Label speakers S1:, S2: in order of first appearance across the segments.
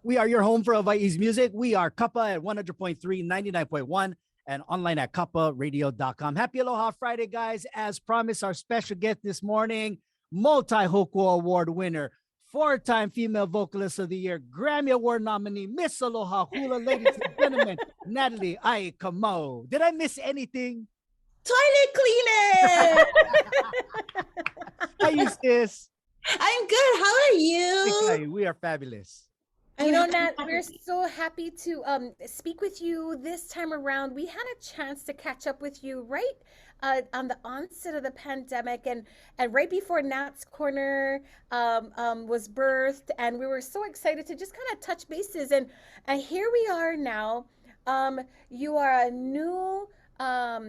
S1: We are your home for Hawaii's music. We are Kapa at 100.3, 99.1, and online at kaparadio.com. Happy Aloha Friday, guys. As promised, our special guest this morning, multi-Hoku Award winner, four-time Female Vocalist of the Year, Grammy Award nominee, Miss Aloha Hula, ladies and gentlemen, Natalie Kamauu. Did I miss anything?
S2: Toilet cleaner.
S1: How you, sis?
S2: I'm good. How are you?
S1: We are fabulous.
S3: You know, Nat, we're so happy to speak with you this time around. We had a chance to catch up with you right on the onset of the pandemic and right before Nat's Corner was birthed. And we were so excited to just kind of touch bases. And here we are now. You are a new, how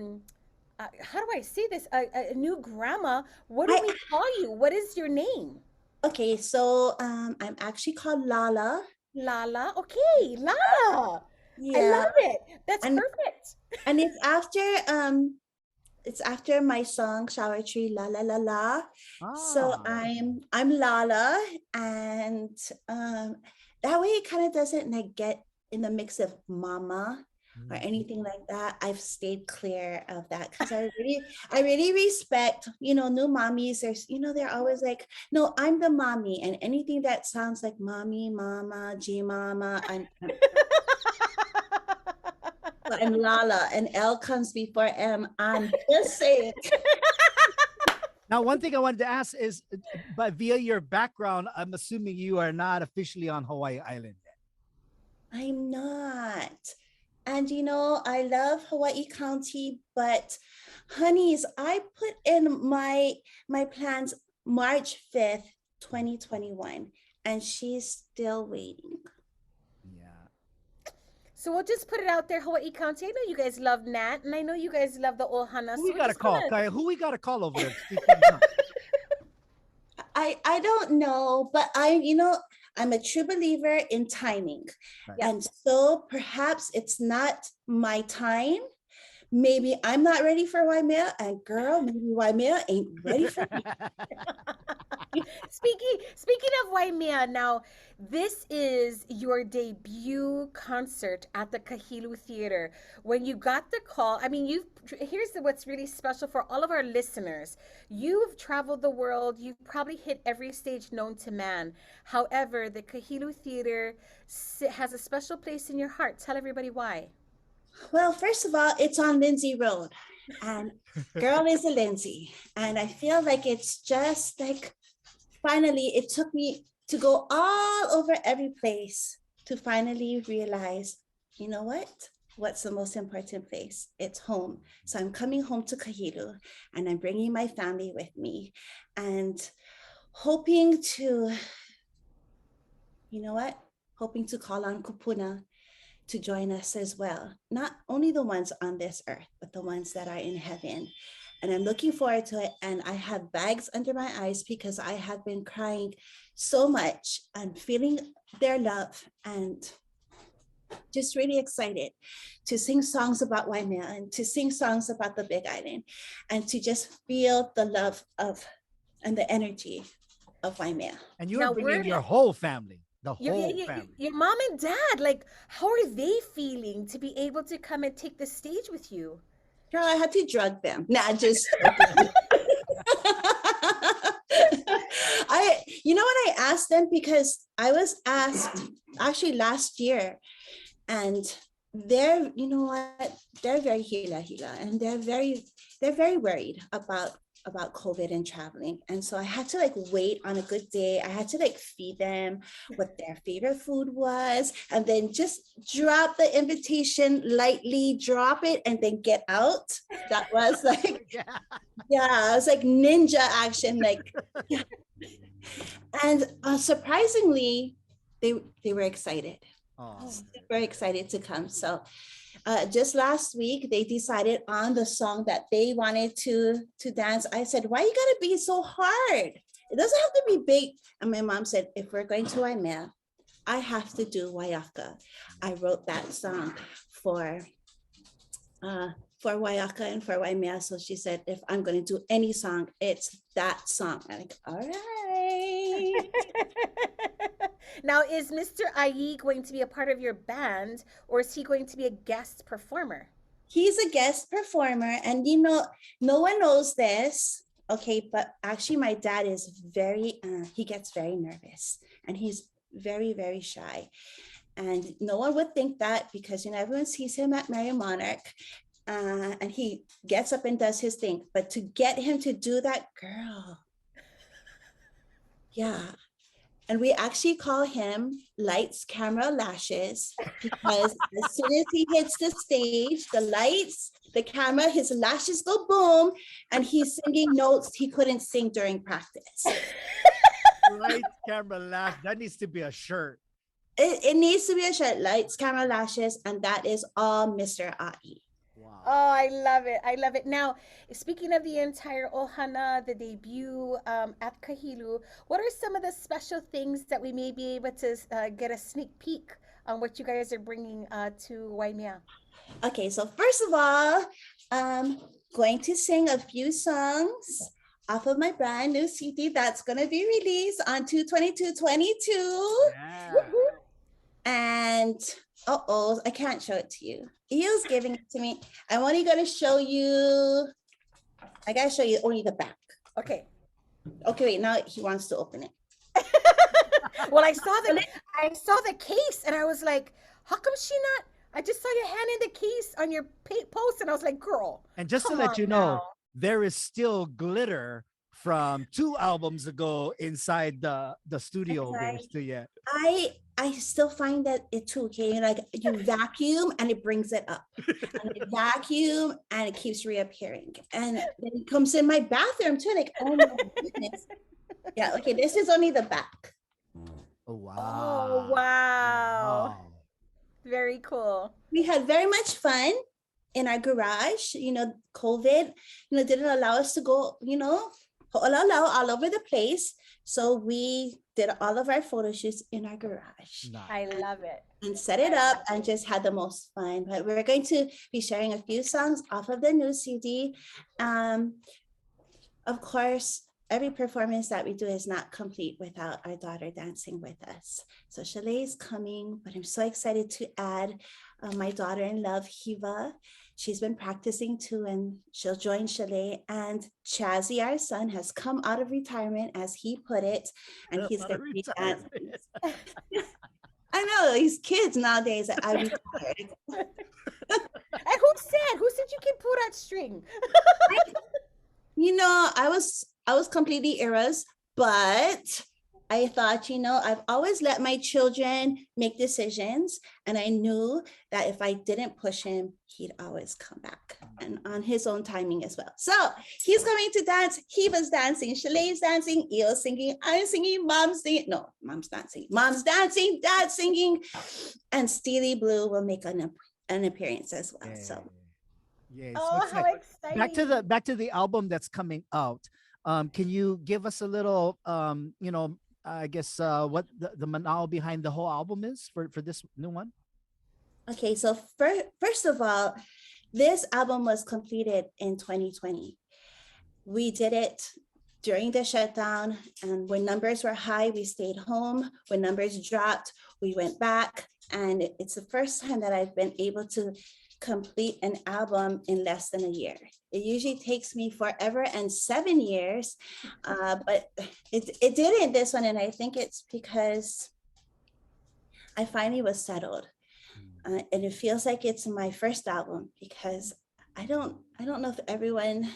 S3: do I say this? A new grandma. What do we call you? What is your name?
S2: Okay, so I'm actually called Lala.
S3: Lala. Okay, Lala.
S2: Yeah.
S3: I love it. That's perfect.
S2: And it's after my song Shower Tree La La La La. So I'm Lala, and that way it kind of doesn't like get in the mix of mama or anything like that. I've stayed clear of that because I really respect, new mommies. There's, they're always like, no, I'm the mommy, and anything that sounds like mommy, mama, G mama, I'm Lala, and L comes before M. I'm just saying.
S1: Now, one thing I wanted to ask is, but via your background, I'm assuming you are not officially on Hawaii Island yet.
S2: I'm not. And I love Hawaii County, but honeys, I put in my plans March 5th, 2021, and she's still waiting.
S1: Yeah.
S3: So we'll just put it out there, Hawaii County. I know you guys love Nat, and I know you guys love the Ohana.
S1: Who we got to call? Who we got to call over there?
S2: I don't know, but I'm a true believer in timing. Right. And so perhaps it's not my time. Maybe I'm not ready for Waimea, and girl, maybe Waimea ain't ready for me.
S3: Speaking of Waimea, now this is your debut concert at the Kahilu Theater. When you got the call, I mean, here's what's really special for all of our listeners. You've traveled the world. You've probably hit every stage known to man. However, the Kahilu Theater has a special place in your heart. Tell everybody why.
S2: Well, first of all, it's on Lindsay Road, and girl is a Lindsay. And I feel like it's just like, finally, it took me to go all over every place to finally realize, you know what? What's the most important place? It's home. So I'm coming home to Kahilu, and I'm bringing my family with me, and hoping to, hoping to call on Kupuna to join us as well. Not only the ones on this earth, but the ones that are in heaven. And I'm looking forward to it. And I have bags under my eyes because I have been crying so much and feeling their love, and just really excited to sing songs about Waimea and to sing songs about the Big Island and to just feel the love of and the energy of Waimea.
S1: And you're bringing your whole family. The whole family.
S3: Your mom and dad, like, how are they feeling to be able to come and take the stage with you?
S2: Girl, I had to drug them. Nah, just. I asked them because I was asked actually last year, and they're, they're very hila, and they're very worried about COVID and traveling. And so I had to wait on a good day. I had to feed them what their favorite food was, and then just drop the invitation lightly, drop it, and then get out. That was yeah, it was like ninja action. And surprisingly, they were excited. Super excited to come. So just last week, they decided on the song that they wanted to dance. I said, why you gotta be so hard? It doesn't have to be big. And my mom said, if we're going to Waimea, I have to do Waiaka. I wrote that song for Waiaka and for Waimea. So she said, if I'm going to do any song, it's that song. I'm like, all right.
S3: Now, is Mr. Ai going to be a part of your band, or is he going to be a guest performer?
S2: He's a guest performer, and no one knows this. Okay, but actually my dad is he gets very nervous, and he's very, very shy. And no one would think that, because everyone sees him at Merry Monarch, and he gets up and does his thing. But to get him to do that, girl, yeah. And we actually call him Lights, Camera, Lashes, because as soon as he hits the stage, the lights, the camera, his lashes go boom, and he's singing notes he couldn't sing during practice.
S1: Lights, camera, lash. That needs to be a shirt.
S2: It needs to be a shirt, Lights, Camera, Lashes, and that is all Mr. Ai.
S3: Oh, I love it. I love it. Now, speaking of the entire Ohana, the debut at Kahilu, what are some of the special things that we may be able to get a sneak peek on what you guys are bringing to Waimea?
S2: Okay, so first of all, going to sing a few songs off of my brand new CD that's going to be released on 2/22/22.
S1: Yeah.
S2: And I can't show it to you. Eil's giving it to me. I'm only going to show you. I got to show you only the back.
S3: Okay.
S2: Okay, wait. Now he wants to open it.
S3: Well, I saw the case, and I was like, how come she not? I just saw your hand in the case on your post, and I was like, girl.
S1: And just to let you know, there is still glitter from 2 albums ago inside the studio.
S2: Right.
S1: Still yet.
S2: I still find that it's okay. Like, you vacuum and it brings it up, and I vacuum and it keeps reappearing, and then it comes in my bathroom too. Like, oh my goodness. Yeah. Okay. This is only the back.
S1: Oh wow.
S3: Oh wow. Very cool.
S2: We had very much fun in our garage. COVID, didn't allow us to go, all over the place. So we did all of our photo shoots in our garage.
S1: Nice.
S3: I love it.
S2: And set it up and just had the most fun. But we're going to be sharing a few songs off of the new CD. Of course, every performance that we do is not complete without our daughter dancing with us. So Chalet is coming, but I'm so excited to add my daughter-in-law, Hiva. She's been practicing too, and she'll join Chalet. And Chazzy, our son, has come out of retirement, as he put it, and he's going to be dancing. I know, these kids nowadays are retired.
S3: And who said you can pull that string?
S2: I was completely eras, but I thought, I've always let my children make decisions, and I knew that if I didn't push him, he'd always come back, and on his own timing as well. So he's coming to dance. He was dancing. Chalet's dancing. Eil's singing. I'm singing. Mom's singing. No, Mom's dancing. Mom's dancing. Dad's singing. And Steely Blue will make an appearance as well.
S1: Yeah.
S2: So.
S1: Yeah.
S3: Oh, how exciting.
S1: Back to the album that's coming out. Can you give us a little, I guess what the manao behind the whole album is for this new one?
S2: Okay, so first of all, this album was completed in 2020. We did it during the shutdown, and when numbers were high, we stayed home. When numbers dropped, we went back, and it's the first time that I've been able to complete an album in less than a year. It usually takes me forever and 7 years, but it didn't this one, and I think it's because I finally was settled, and it feels like it's my first album, because I don't know if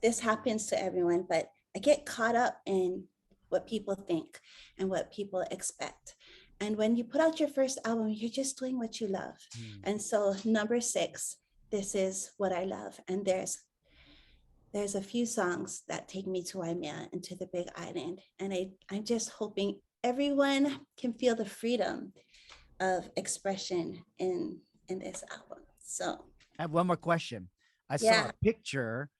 S2: this happens to everyone, but I get caught up in what people think and what people expect. And when you put out your first album, you're just doing what you love. And so number 6, this is what I love. And there's a few songs that take me to Waimea and to the Big Island. And I'm just hoping everyone can feel the freedom of expression in this album. So
S1: I have one more question. I saw a picture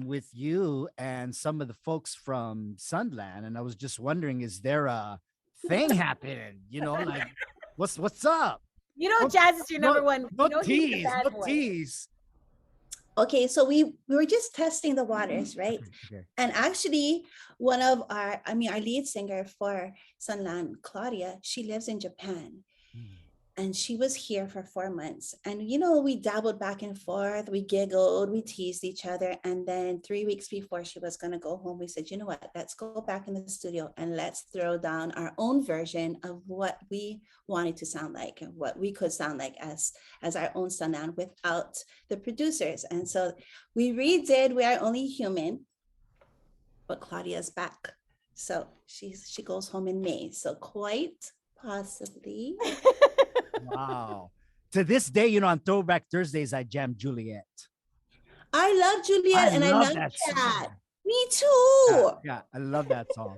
S1: with you and some of the folks from Sunland, and I was just wondering, is there a thing happening? Like what's up?
S3: Jazz is your number one.
S1: No tease.
S2: Okay, so we were just testing the waters, right?
S1: Okay.
S2: And actually, one of our, our lead singer for Sunlan, Claudia, she lives in Japan. And she was here for 4 months. And, we dabbled back and forth. We giggled, we teased each other. And then 3 weeks before she was going to go home, we said, you know what, let's go back in the studio and let's throw down our own version of what we wanted to sound like and what we could sound like as our own Sunlan without the producers. And so we redid We Are Only Human, but Claudia's back. So she goes home in May. So quite possibly.
S1: Wow. To this day, on Throwback Thursdays, I jam Juliet.
S2: I love Juliet and I love
S1: that
S2: Cat.
S1: song.
S2: Me too.
S1: Yeah, I love that song.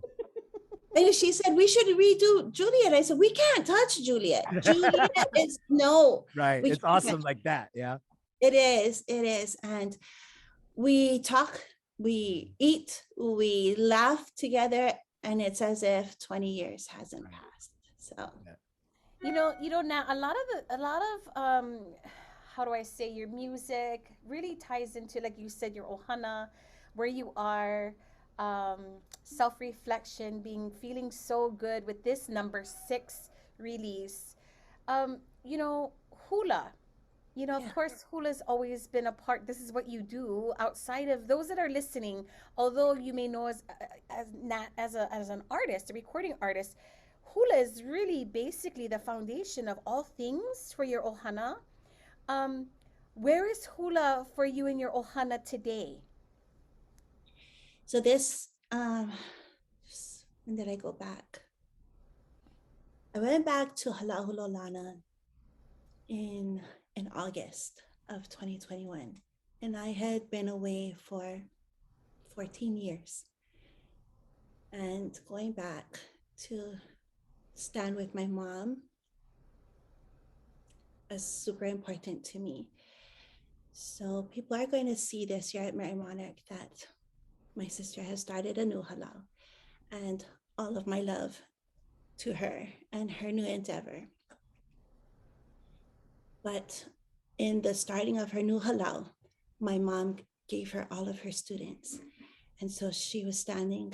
S2: And she said, we should redo Juliet. I said, we can't touch Juliet. Juliet is no.
S1: Right. It's awesome like that. Yeah.
S2: It is. And we talk, we eat, we laugh together, and it's as if 20 years hasn't passed. So.
S3: Now a lot of how do I say, your music really ties into, like you said, your ohana, where you are, self-reflection, feeling so good with this number 6 release. Hula. Of course, hula's always been a part. This is what you do outside of those that are listening. Although you may know as an artist, a recording artist, hula is really basically the foundation of all things for your ohana. Where is hula for you in your ohana today?
S2: So this, when did I go back? I went back to Halahulolana in August of 2021. And I had been away for 14 years. And going back to stand with my mom is super important to me. So people are going to see this year at Mary Monarch that my sister has started a new halal, and all of my love to her and her new endeavor. But in the starting of her new halal, my mom gave her all of her students. And so she was standing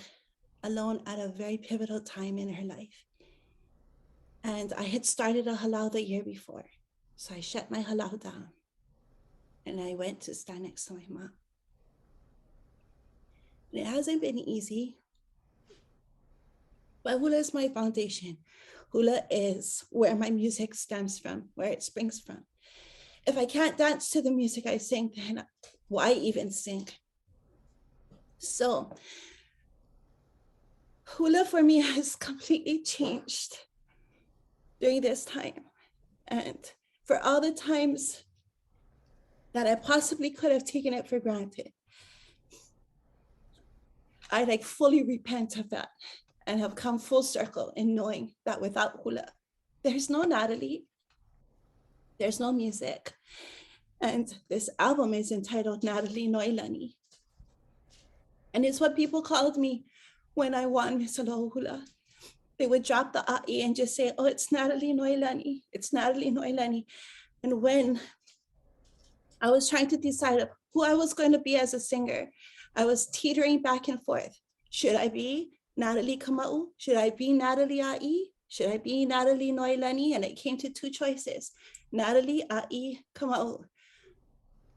S2: alone at a very pivotal time in her life. And I had started a halal the year before. So I shut my halal down and I went to stand next to my mom. And it hasn't been easy, but hula is my foundation. Hula is where my music stems from, where it springs from. If I can't dance to the music I sing, then why even sing? So hula for me has completely changed during this time. And for all the times that I possibly could have taken it for granted, I fully repent of that and have come full circle in knowing that without hula, there's no Natalie, there's no music. And this album is entitled Natalie Noilani. And it's what people called me when I won Miss Aloha Hula. They would drop the a'i and just say, oh, it's Natalie Noilani, it's Natalie Noilani. And when I was trying to decide who I was going to be as a singer, I was teetering back and forth. Should I be Natalie Kamauu? Should I be Natalie A'i? Should I be Natalie Noilani? And it came to 2 choices, Natalie A'i Kamauu,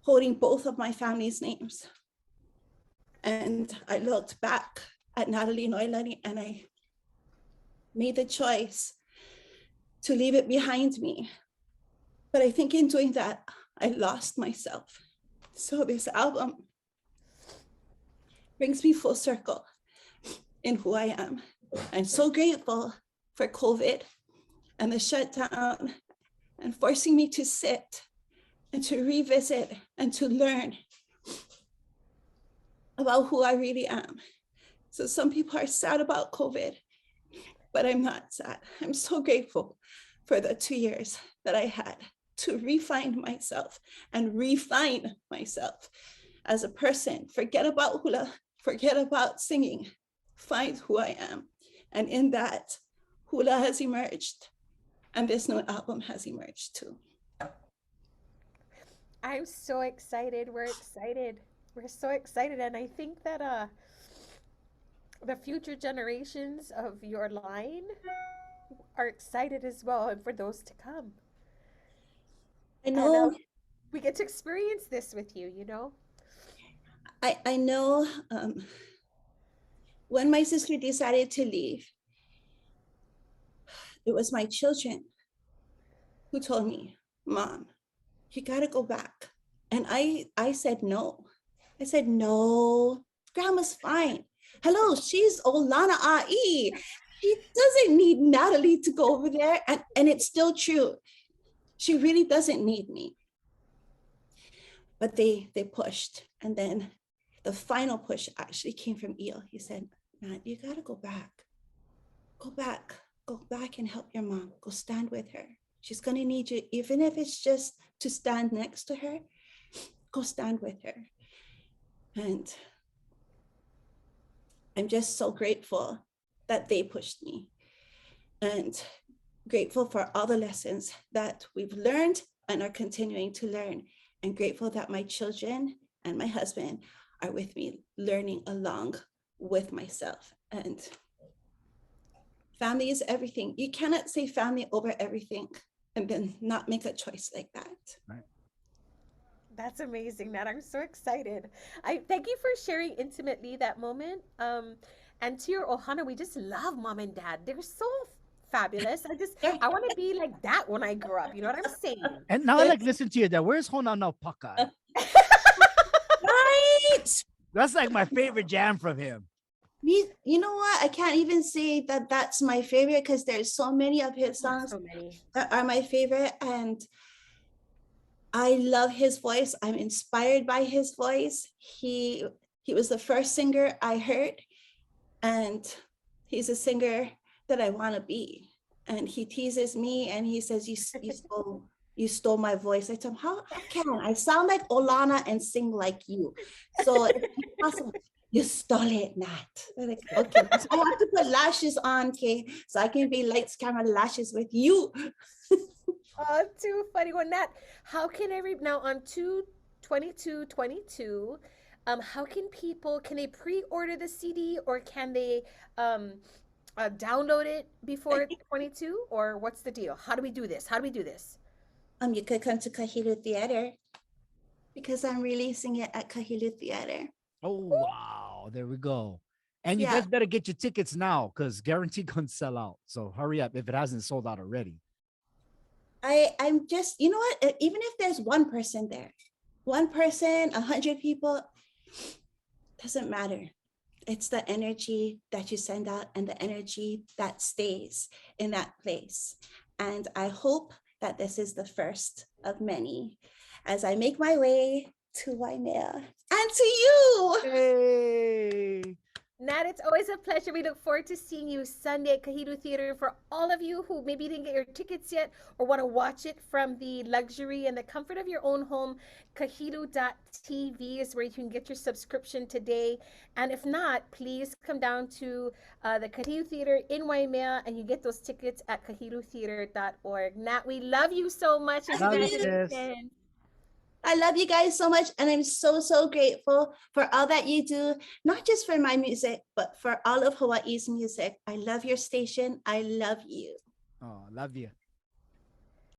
S2: holding both of my family's names. And I looked back at Natalie Noilani and I made the choice to leave it behind me. But I think in doing that, I lost myself. So this album brings me full circle in who I am. I'm so grateful for COVID and the shutdown and forcing me to sit and to revisit and to learn about who I really am. So some people are sad about COVID, but I'm not sad. I'm so grateful for the 2 years that I had to refine myself and refine myself as a person. Forget about hula, forget about singing, find who I am. And in that, hula has emerged and this new album has emerged too.
S3: I'm so excited. We're excited. We're so excited. And I think that the future generations of your line are excited as well, and for those to come.
S2: I
S3: And
S2: know,
S3: we get to experience this with you, you know?
S2: I know when my sister decided to leave, it was my children who told me, Mom, you gotta go back. And I said no. I said, no, grandma's fine. Hello, she's Olana Ai. She doesn't need Natalie to go over there. And it's still true. She really doesn't need me. But they pushed. And then the final push actually came from Eel. He said, Nat, you gotta go back. Go back. Go back and help your mom. Go stand with her. She's gonna need you, even if it's just to stand next to her. Go stand with her. And I'm just so grateful that they pushed me, and grateful for all the lessons that we've learned and are continuing to learn, and grateful that my children and my husband are with me, learning along with myself. And family is everything. You cannot say family over everything and then not make a choice like that.
S1: Right.
S3: That's amazing, Nat. I'm so excited. I thank you for sharing intimately that moment. And to your Ohana, we just love mom and dad. They're so fabulous. I want to be like that when I grow up. You know what I'm saying?
S1: And now I like listen to you there. Where's Hona no Paka?
S2: Right.
S1: That's like my favorite jam from him.
S2: You know what? I can't even say that that's my favorite, because there's so many of his songs
S3: So many.
S2: that are my favorite. And I love his voice. I'm inspired by his voice. He was the first singer I heard, and he's a singer that I want to be. And he teases me and he says, you stole my voice. I told him, how can I sound like Olana and sing like you? So it's impossible. You stole it, Nat. I'm like, okay, so I have to put lashes on, okay, so I can be lights, camera, lashes with you.
S3: Oh, too funny. Well, Nat, how can now on 2/22/22, how can they pre-order the CD, or can they download it before 22, or what's the deal? How do we do this? How do we do this?
S2: You could come to Kahilu Theater, because I'm releasing it at Kahilu Theater.
S1: Oh, wow. There we go. And you
S2: Yeah.
S1: guys better get your tickets now, because guaranteed gonna sell out. So hurry up if it hasn't sold out already.
S2: I'm just, you know what? Even if there's one person there, 100 people, doesn't matter. It's the energy that you send out and the energy that stays in that place. And I hope that this is the first of many as I make my way to Waimea and to you.
S1: Hey.
S3: Nat, it's always a pleasure. We look forward to seeing you Sunday at Kahilu Theater. For all of you who maybe didn't get your tickets yet or want to watch it from the luxury and the comfort of your own home, kahilu.tv is where you can get your subscription today. And if not, please come down to the Kahilu Theater in Waimea and you get those tickets at kahilutheater.org. Nat, we love you so much.
S1: Love you, sis.
S2: I love you guys so much, and I'm so grateful for all that you do, not just for my music, but for all of Hawaii's music. I love your station. I love you.
S1: Oh, love you.